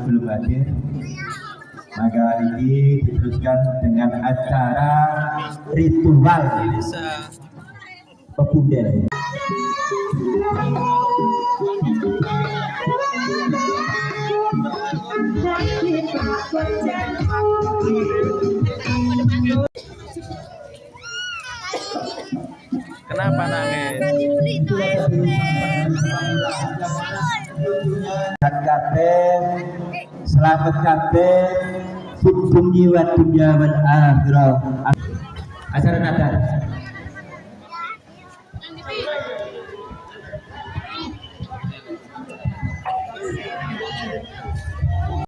belum hadir, maka ini diteruskan dengan acara ritual pebunden. Kenapa nangis? Selamat kabeh fid dunya wa dunya wal akhirah. Acara nadar.